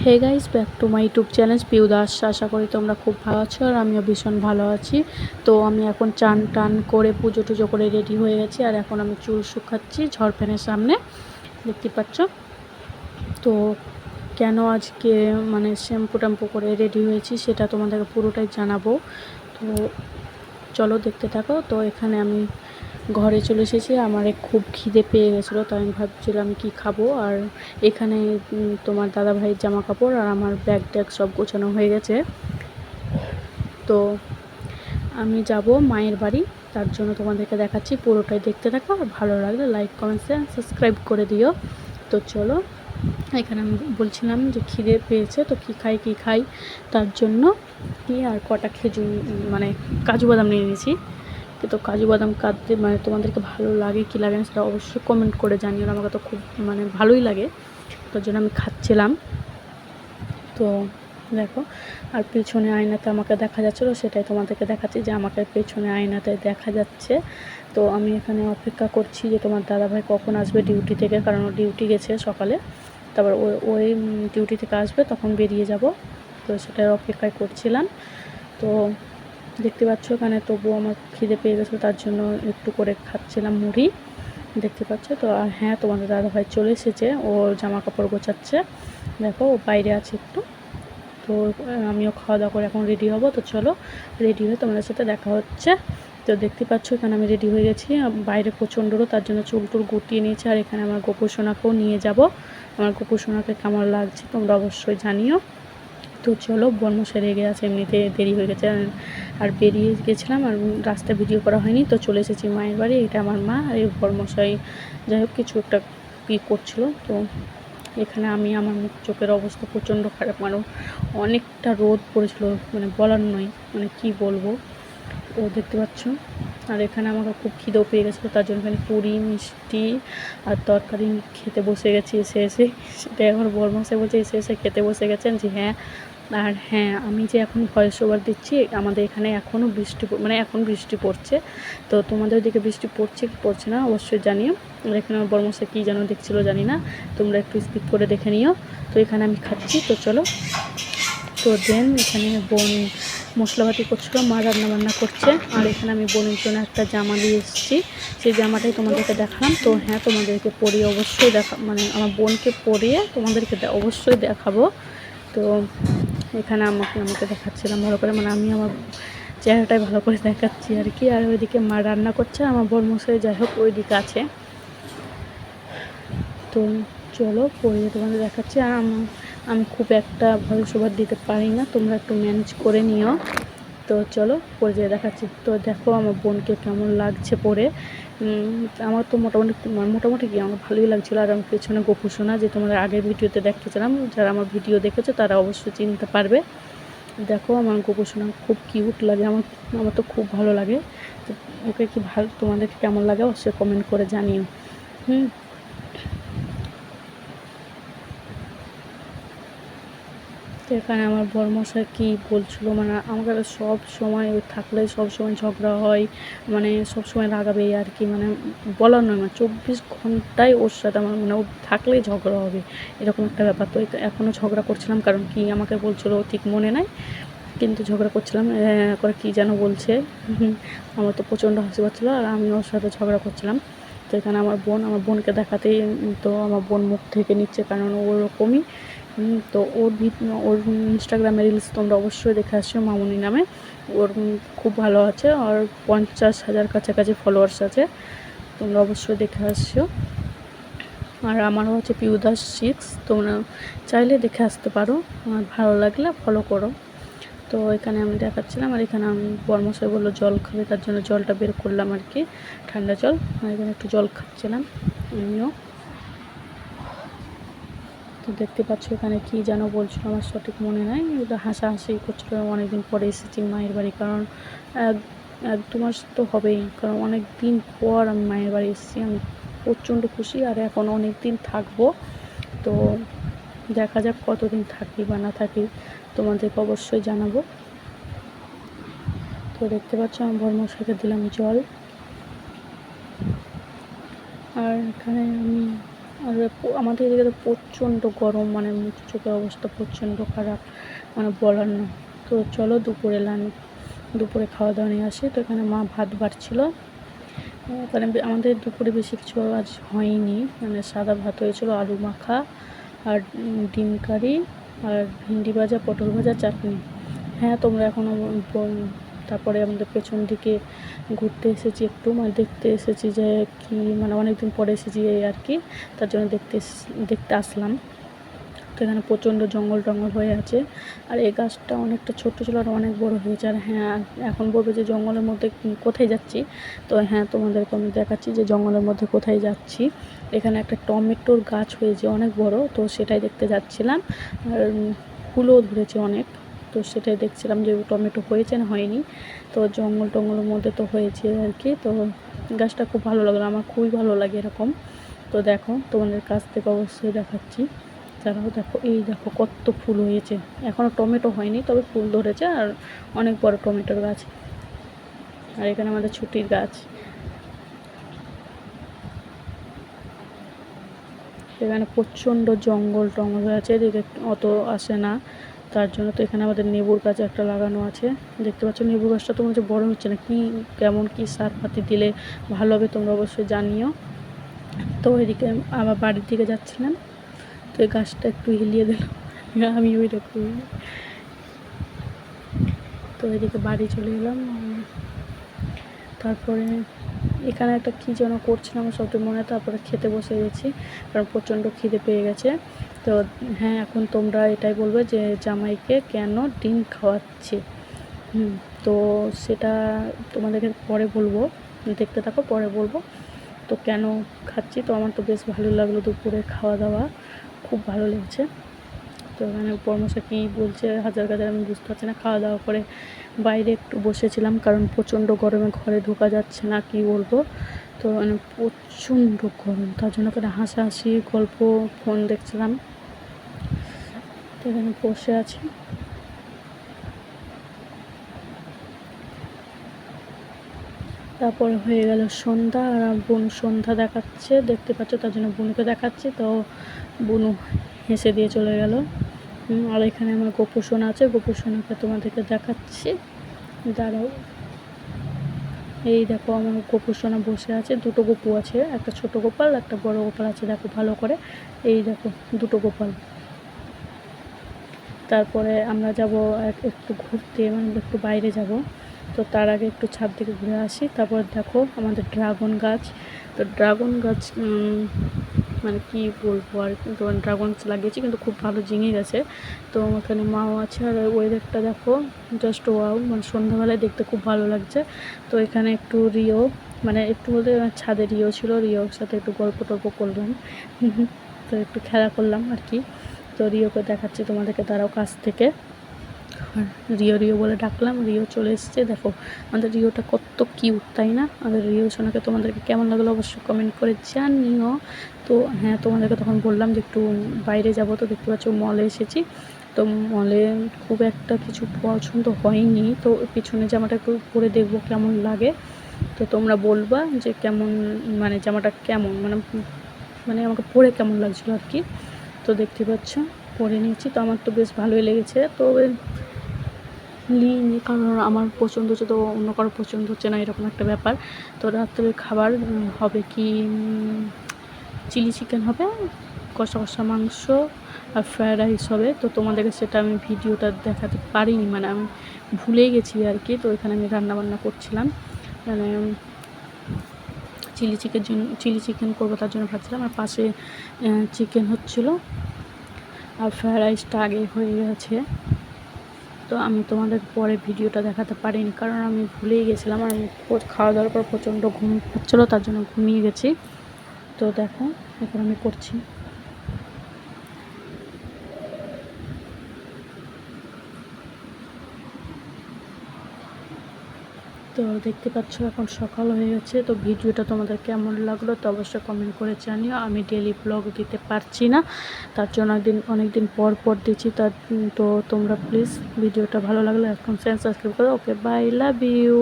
Hey guys, back to my YouTube channel Piu Das. আশা করি তোমরা খুব ভালো আছো আর আমিও ভীষণ ভালো আছি। তো আমি এখন চান টান করে পুজো টুজো করে রেডি হয়ে গেছি আর এখন আমি চুল শুকাচ্ছি ঝড় ফ্যানের সামনে, দেখতে পাচ্ছ। তো কেন আজকে মানে শ্যাম্পু ট্যাম্পু করে রেডি হয়েছি সেটা তোমাদেরকে পুরোটাই জানাবো। তো চলো দেখতে থাকো। তো এখানে আমি ঘরে চলে এসেছি, আমার খুব খিদে পেয়ে গেছিলো, তো আমি ভাবছিলাম কি খাবো। আর এখানে তোমার দাদা ভাইয়ের জামা কাপড় আর আমার ব্যাগ ট্যাগ সব গোছানো হয়ে গেছে। তো আমি যাব মায়ের বাড়ি, তার জন্য তোমাদেরকে দেখাচ্ছি, পুরোটাই দেখতে থাকো। আর ভালো লাগলে লাইক কমেন্ট শেয়ার সাবস্ক্রাইব করে দিও। তো চলো, এখানে আমি বলছিলাম যে খিদে পেয়েছে, তো কী খাই তার জন্য কি আর কটা খেজুর মানে কাজু বাদাম নিয়ে নিয়েছি। তো কাজু বাদাম কাটতে মানে তোমাদেরকে ভালো লাগে কি লাগে না সেটা অবশ্যই কমেন্ট করে জানিও। আমাকে তো খুব মানে ভালোই লাগে, তার জন্য আমি খাচ্ছিলাম। তো দেখো, আর পেছনে আয়নাতে আমাকে দেখা যাচ্ছিলো, সেটাই তোমাদেরকে দেখাচ্ছি যে আমাকে পেছনে আয়নাতে দেখা যাচ্ছে। তো আমি এখানে অপেক্ষা করছি যে তোমার দাদাভাই কখন আসবে ডিউটি থেকে, কারণ ও ডিউটি গেছে সকালে, তারপর ওই ডিউটি থেকে আসবে তখন বেরিয়ে যাব। তো সেটার অপেক্ষায় করছিলাম। তো দেখতে পাচ্ছ এখানে তবুও আমার খিদে পেয়ে গেছিলো, তার জন্য একটু করে খাচ্ছিলাম মুড়ি, দেখতে পাচ্ছ। তো আর হ্যাঁ, তোমাদের দাদাভাই চলে এসেছে, ও জামা কাপড় গোছাচ্ছে, দেখো ও বাইরে আছে একটু। তো আমিও খাওয়া দাওয়া করে এখন রেডি হব। তো চলো রেডি হয়ে তোমাদের সাথে দেখা হচ্ছে। তো দেখতে পাচ্ছ এখানে আমি রেডি হয়ে গেছি, বাইরে প্রচণ্ড রোদ, তার জন্য চুল টুল গুটিয়ে নিয়েছি। আর এখানে আমার গোপুসোনাকেও নিয়ে যাব। আমার গোপুসোনাকে কেমন লাগছে তোমরা অবশ্যই জানিও। তো চলো, বর্মশাই রেগে আছে, এমনিতে দেরি হয়ে গেছে আর বেরিয়ে গেছিলাম আর রাস্তায় ভিডিও করা হয়নি। তো চলে এসেছি মায়ের বাড়ি, এটা আমার মা আর এই বর্মশাই যাই হোক কিছু একটা কী করছিলো। তো এখানে আমি আমার মুখ চোখের অবস্থা প্রচণ্ড খারাপ, মানে অনেকটা রোদ পড়েছিল, মানে বলার নয়, মানে কি বলবো। তো দেখতে পাচ্ছ, আর এখানে আমাকে খুব খিদেও পেয়ে গেছিলো, তার জন্য এখানে পুরি মিষ্টি আর তরকারি খেতে বসে গেছি এসে। সেটাই আমার বরমশাই বলছে এসে খেতে বসে গেছেন যে হ্যাঁ। আর হ্যাঁ, আমি যে এখন ভয়েস ওভার দিচ্ছি, আমাদের এখানে এখনও বৃষ্টি মানে এখন বৃষ্টি পড়ছে। তো তোমাদের ওদিকে বৃষ্টি পড়ছে কি পড়ছে না অবশ্যই জানিও। আর এখানে আমার বরমশাই কী যেন দেখছিলো জানি না, তোমরা একটু স্কিপ করে দেখে নিও। তো এখানে আমি খাচ্ছি। তো চলো, তো দেন এখানে বোন মশলাপাতি করছিলো, মা রান্নাবান্না করছে। আর এখানে আমি বোনের জন্য একটা জামা নিয়ে এসেছি, সেই জামাটাই তোমাদেরকে দেখালাম। তো হ্যাঁ, তোমাদেরকে পরিয়ে অবশ্যই মানে আমার বোনকে পরিয়ে তোমাদেরকে অবশ্যই দেখাবো। তো এখানে আমাকে দেখাচ্ছিলাম ভালো করে, মানে আমি আমার চেহারাটাই ভালো করে দেখাচ্ছি আর কি। আর ওইদিকে মা রান্না করছে, আমার বরমশাই যাই হোক ওই দিকে আছে। তো চলো পরিয়ে তোমাদের দেখাচ্ছি। আর আমি খুব একটা ভয়েস ওভার দিতে পারি না, তোমরা একটু ম্যানেজ করে নিও। তো চলো পরে দেখাচ্ছি। তো দেখো আমার বোনকে কেমন লাগছে পরে। আমার তো মোটামুটি কি আমার ভালোই লাগছিলো। আর আমার পেছনে গোপুসোনা, যে তোমরা আগের ভিডিওতে দেখতেছিলাম, যারা আমার ভিডিও দেখেছো তারা অবশ্যই চিনতে পারবে। দেখো আমার গোপুসোনা খুব কিউট লাগে, আমার তো খুব ভালো লাগে। তো ওকে কি ভালো, তোমাদেরকে কেমন লাগে অবশ্যই কমেন্ট করে জানিও। তো এখানে আমার বরমশাই কী বলছিলো, মানে আমাকে সব সময় ওই থাকলে সব সময় ঝগড়া হয়, মানে সব সময় রাগাবে আর কি, মানে বলার নয়, মানে 24 ঘন্টায় ওর সাথে আমার মানে ও থাকলেই ঝগড়া হবে, এরকম একটা ব্যাপার। তো এখনও ঝগড়া করছিলাম, কারণ কি আমাকে বলছিলো ঠিক মনে নাই, কিন্তু ঝগড়া করছিলাম করে কী যেন বলছে। আমার তো প্রচণ্ড হাসি পাচ্ছিলো আর আমি ওর সাথে ঝগড়া করছিলাম। তো এখানে আমার বোনকে দেখাতেই তো আমার বোন মুখ থেকে নিচ্ছে, কারণ ওরকমই। তো ওর ইনস্টাগ্রামে রিলস তোমরা অবশ্যই দেখে আসছো, মামুনি নামে। ওর খুব ভালো আছে, আর 50,000 কাছাকাছি ফলোয়ার্স আছে, তোমরা অবশ্যই দেখে আসছো। আর আমারও হচ্ছে পিউ দাস 6, তোমরা চাইলে দেখে আসতে পারো, আমার ভালো লাগলে ফলো করো। তো এখানে আমি দেখাচ্ছিলাম, আর এখানে আমি বরমশাই বললো জল খাবে, তার জন্য জলটা বের করলাম আর কি, ঠান্ডা জল। আর এখানে একটু জল খাচ্ছিলাম আমিও। তো দেখতে পাচ্ছ এখানে কী যেন বলছিল, আমার সঠিক মনে নাই, ওটা হাসাহাসি করছিলো। অনেকদিন পরে এসেছি মায়ের বাড়ি, কারণ 1-2 মাস তো হবেই, কারণ অনেক দিন পর আমি মায়ের বাড়ি এসেছি। আমি প্রচণ্ড খুশি, আর এখন অনেক দিন থাকবো। তো দেখা যাক কতদিন থাকি বা না থাকি, তোমাদেরকে অবশ্যই জানাবো। তো দেখতে পাচ্ছ আমার বরমশাইকে দিলাম জল। আর এখানে আমি আর আমাদের এদিকে তো প্রচণ্ড গরম, মানে মুখ চোখের অবস্থা প্রচণ্ড খারাপ, মানে বলার না। তো চলো দুপুরে খাওয়া দাওয়া নিয়ে আসি। তো এখানে মা ভাত বাড়ছিল, কারণ আমাদের দুপুরে বেশি কিছু আজ হয়নি, মানে সাদা ভাত হয়েছিল, আলু মাখা আর ডিম কারি আর ভিন্ডি ভাজা, পটল ভাজা, চাটনি। হ্যাঁ, তোমরা এখনও তারপরে আমাদের পেছন দিকে ঘুরতে এসেছি একটু, মানে দেখতে এসেছি যে কি, মানে অনেক দিন পরে এসেছি এই আর কি, তার জন্য দেখতে আসলাম। তো এখানে প্রচণ্ড জঙ্গল টঙ্গল হয়ে আছে, আর এই গাছটা অনেকটা ছোট্ট ছিল আর অনেক বড় হয়েছে। আর হ্যাঁ, এখন বলবে যে জঙ্গলের মধ্যে কোথায় যাচ্ছি, তো হ্যাঁ তোমাদেরকে আমি দেখাচ্ছি যে জঙ্গলের মধ্যে কোথায় যাচ্ছি। এখানে একটা টমেটোর গাছ হয়েছে অনেক বড়, তো সেটাই দেখতে যাচ্ছিলাম। আর ফুলও ধরেছে অনেক, তো সেটাই দেখছিলাম যে টমেটো হয়েছে না হয়নি। তো জঙ্গল টঙ্গলের মধ্যে তো হয়েছে আর কি। তো গাছটা খুব ভালো লাগলো, আমার খুবই ভালো লাগে এরকম। তো দেখো তোমাদের কাছ থেকে অবশ্যই দেখাচ্ছি, তারাও দেখো। এই দেখো কত ফুল হয়েছে, এখনও টমেটো হয়নি, তবে ফুল ধরেছে আর অনেক বড় টমেটোর গাছ। আর এখানে আমাদের ছুটির গাছ, এখানে প্রচণ্ড জঙ্গল টঙ্গল হয়ে আছে, এদিকে অত আসে না, তার জন্য। তো এখানে আমাদের লেবুর গাছ একটা লাগানো আছে, দেখতে পাচ্ছ। লেবু গাছটা তোমার যে বড় হচ্ছে না, কি কেমন কি সার পাতি দিলে ভালো হবে তোমরা অবশ্যই জানিও। তো এদিকে আবার বাড়ির দিকে যাচ্ছিলাম, তো এই গাছটা একটু হিলিয়ে দিল, আমি ওই রকম। তো এদিকে বাড়ি চলে এলাম। তারপরে এখানে একটা কী যেন করছিলাম আমার সবটা মনে, তারপরে খেতে বসে গেছি, কারণ প্রচণ্ড খিদে পেয়ে গেছে। তো হ্যাঁ, এখন তোমরা এটাই বলবে যে জামাইকে কেন ডিম খাওয়াচ্ছে। তো সেটা তোমাদেরকে পরে বলবো, দেখতে থাকো, পরে বলবো। তো কেন খাচ্ছি, তো আমার তো বেশ ভালো লাগলো, দুপুরে খাওয়া দাওয়া খুব ভালো লেগেছে। তো এখানে পরামর্শ কী বলছে হাজার কাজার আমি বুঝতে পারছি না। খাওয়া দাওয়া করে বাইরে একটু বসেছিলাম, কারণ প্রচণ্ড গরমে ঘরে ঢোকা যাচ্ছে না, কি বলবো। তো মানে প্রচণ্ড গরম, তার জন্য এখানে হাসাহাসি গল্প ফোন দেখছিলাম। তো এখানে বসে আছি। তারপরে হয়ে গেল সন্ধ্যা, আর বোন সন্ধ্যা দেখাচ্ছে, দেখতে পাচ্ছ, তার জন্য বোনকে দেখাচ্ছি। তো বোনু হেসে দিয়ে চলে গেল। আর এখানে আমার গোপু সোনা আছে, গোপু সোনাকে তোমাদেরকে দেখাচ্ছি, দাঁড়াও। এই দেখো আমার গোপু সোনা বসে আছে, দুটো গোপু আছে, একটা ছোট গোপাল একটা বড় গোপাল আছে, দেখো ভালো করে। এই দেখো দুটো গোপাল। তারপরে আমরা যাব একটু ঘুরতে, মানে একটু বাইরে যাব। তো তার আগে একটু ছাদ থেকে ঘুরে আসি। তারপর দেখো আমাদের ড্রাগন গাছ, তো ড্রাগন গাছ মানে কি বলবো আর, কিন্তু ড্রাগন গাছ লাগিয়েছি, কিন্তু খুব ভালো ঝিঙে গেছে। তো ওখানে মাও আছে, আর ওয়েদারটা দেখো জাস্ট ওয়াও, মানে সন্ধ্যাবেলায় দেখতে খুব ভালো লাগছে। তো এখানে একটু রিও, মানে একটু বলতে ছাদে রিও ছিল, রিওর সাথে একটু গল্প টল্প করলাম, তো একটু খেলা করলাম আর কি। তো রিওকে দেখাচ্ছি তোমাদেরকে, তারাও কাছ থেকে। আর রিও রিও বলে ডাকলাম, রিও চলে এসছে। দেখো আমাদের রিওটা কত কিউট, তাই না? আমাদের রিও সোনাকে তোমাদেরকে কেমন লাগলো অবশ্যই কমেন্ট করে জানিও। তো হ্যাঁ, তোমাদেরকে তখন বললাম যে একটু বাইরে যাব। তো দেখতে পাচ্ছ মলে এসেছি। তো মলে খুব একটা কিছু পছন্দ হয়নি, তো পিছনে জামাটা একটু পরে দেখবো কেমন লাগে। তো তোমরা বলবা যে কেমন, মানে জামাটা কেমন, মানে মানে আমাকে পরে কেমন লাগছিলো আর কি। তো দেখতে পাচ্ছ পরে নিয়েছি, তো আমার তো বেশ ভালোই লেগেছে। তো নিইনি, কারণ আমার পছন্দ হচ্ছে, তো অন্য কারো পছন্দ হচ্ছে না, এরকম একটা ব্যাপার। তো রাত্রের খাবার হবে কি, চিলি চিকেন হবে, কষা কষা মাংস আর ফ্রায়েড রাইস হবে। তো তোমাদেরকে সেটা আমি ভিডিওটা দেখাতে পারিনি, মানে আমি ভুলেই গেছি আর কি। তো এখানে আমি রান্নাবান্না করছিলাম, মানে চিলি চিকেন করবো, তার জন্য ভাবছিলাম। আর পাশে চিকেন হচ্ছিলো, আর ফ্রায়েড রাইসটা আগে হয়ে গেছে। তো আমি তোমাদের পরে ভিডিওটা দেখাতে পারিনি, কারণ আমি ভুলেই গেছিলাম, আর খাওয়া দাওয়ার পর প্রচণ্ড ঘুম পাচ্ছিলো, তার জন্য ঘুমিয়ে গেছি। তো দেখো এখন আমি করছি। তো দেখতে পাচ্ছ এখন সকাল হয়ে গেছে। তো ভিডিওটা তোমাদের কেমন লাগলো তো অবশ্যই কমেন্ট করে জানিও। আমি ডেলি ব্লগ দিতে পারছি না, তার জন্য অনেক দিন পর দিচ্ছি। তো তোমরা প্লিজ ভিডিওটা ভালো লাগলে এখন সাবস্ক্রাইব করো। ওকে, বাই, লাভ ইউ।